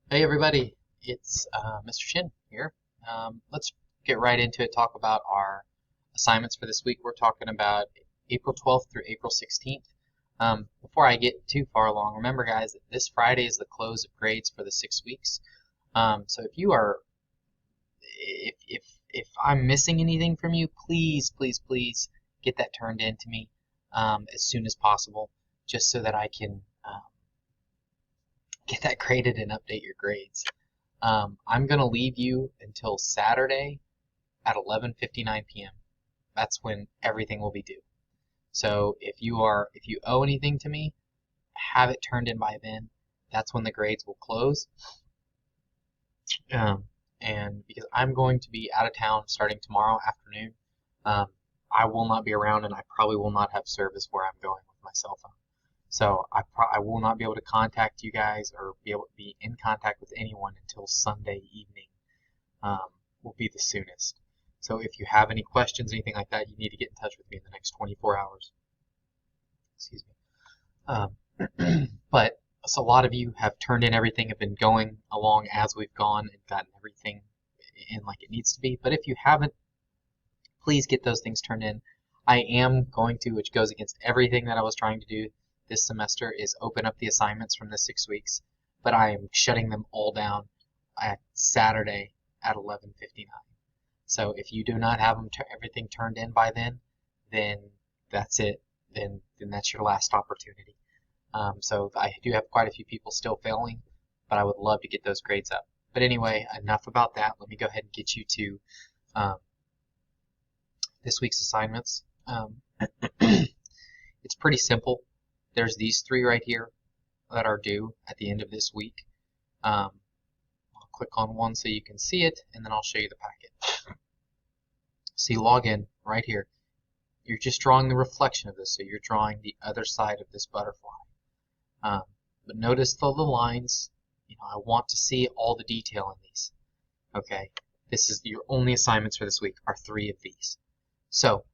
Hey everybody, it's Mr. Shinn here. Let's get right into it, talk about our assignments for this week. We're talking about April 12th through April 16th. Before I get too far along, remember guys, that this Friday is the close of grades for the 6 weeks. So if I'm missing anything from you, please get that turned in to me as soon as possible, just so that I can get that graded and update your grades. I'm going to leave you until Saturday at 11:59 p.m. That's when everything will be due. So if you owe anything to me, have it turned in by then. That's when the grades will close. Um, and because I'm going to be out of town starting tomorrow afternoon, um, I will not be around, and I probably will not have service where I'm going with my cell phone. So I will not be able to contact you guys or be able to be in contact with anyone until Sunday evening, um, will be the soonest. So if you have any questions, anything like that, you need to get in touch with me in the next 24 hours. Excuse me. But so a lot of you have turned in everything, have been going along as we've gone and gotten everything in like it needs to be. But if you haven't, please get those things turned in. I am going to, which goes against everything that I was trying to do this semester, is open up the assignments from the 6 weeks, but I am shutting them all down at Saturday at 11:59. So if you do not have everything turned in by then that's it. Then that's your last opportunity. So I do have quite a few people still failing, but I would love to get those grades up. But anyway, enough about that. Let me go ahead and get you to um, this week's assignments. It's pretty simple. There's these three right here that are due at the end of this week. I'll click on one so you can see it, and then I'll show you the packet. See, login right here. You're just drawing the reflection of this, so you're drawing the other side of this butterfly. But notice the lines. I want to see all the detail in these. Okay, this is your only assignments for this week are three of these. So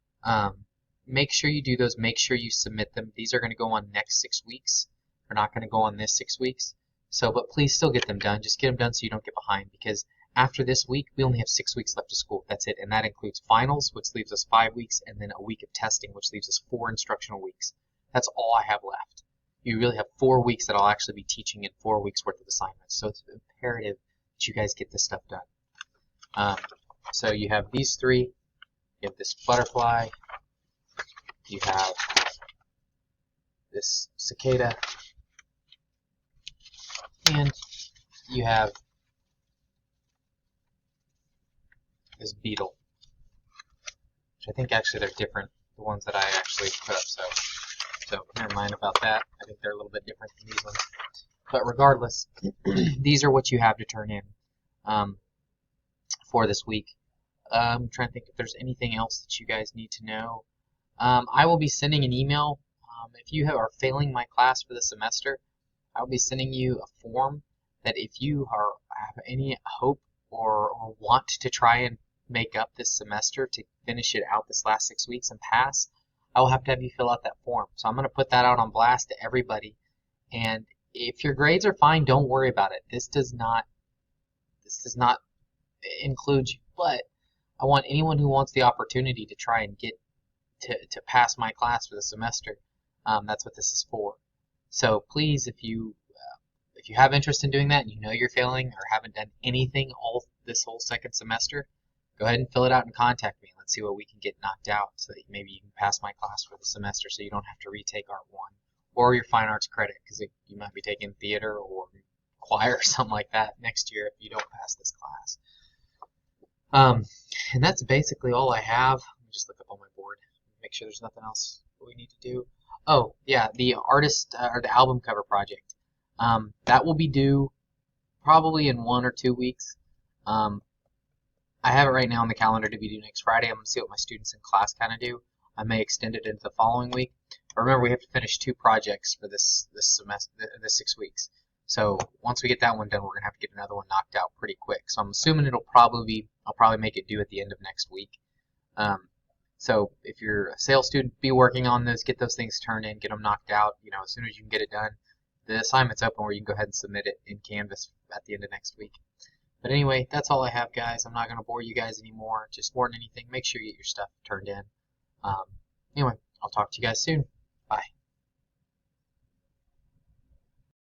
make sure you do those. Make sure you submit them. These are going to go on next 6 weeks. They're not going to go on this 6 weeks. So, but please still get them done. Just get them done so you don't get behind, because after this week, we only have 6 weeks left of school. That's it. And that includes finals, which leaves us 5 weeks, and then a week of testing, which leaves us 4 instructional weeks. That's all I have left. You really have 4 weeks that I'll actually be teaching in 4 weeks worth of assignments. So it's imperative that you guys get this stuff done. So you have these three. You have this butterfly. You have this cicada. And you have this beetle, which I think actually they're different, the ones that I actually put up, so never mind about that. I think they're a little bit different than these ones. But regardless, these are what you have to turn in for this week. I'm trying to think if there's anything else that you guys need to know. I will be sending an email. If you are failing my class for the semester, I'll be sending you a form that if you have any hope or want to try and make up this semester to finish it out this last 6 weeks and pass, I will have to have you fill out that form. So I'm going to put that out on blast to everybody. And if your grades are fine, don't worry about it. This does not include you. But I want anyone who wants the opportunity to try and get to pass my class for the semester. That's what this is for. So please, if you have interest in doing that and you know you're failing or haven't done anything all this whole second semester, go ahead and fill it out and contact me. Let's see what we can get knocked out so that maybe you can pass my class for the semester so you don't have to retake Art 1 or your fine arts credit, because you might be taking theater or choir or something like that next year if you don't pass this class. And that's basically all I have. Let me just look up on my board, make sure there's nothing else we need to do. Oh, yeah, the artist or the album cover project. That will be due probably in 1 or 2 weeks. I have it right now on the calendar to be due next Friday. I'm going to see what my students in class kind of do. I may extend it into the following week. But remember, we have to finish 2 projects for this semester, this 6 weeks. So once we get that one done, we're going to have to get another one knocked out pretty quick. So I'm assuming I'll probably make it due at the end of next week. So if you're a sales student, be working on those, get those things turned in, get them knocked out, as soon as you can get it done. the assignment's open where you can go ahead and submit it in Canvas at the end of next week. But anyway, that's all I have, guys. I'm not going to bore you guys anymore. Just more than anything, make sure you get your stuff turned in. Anyway, I'll talk to you guys soon. Bye.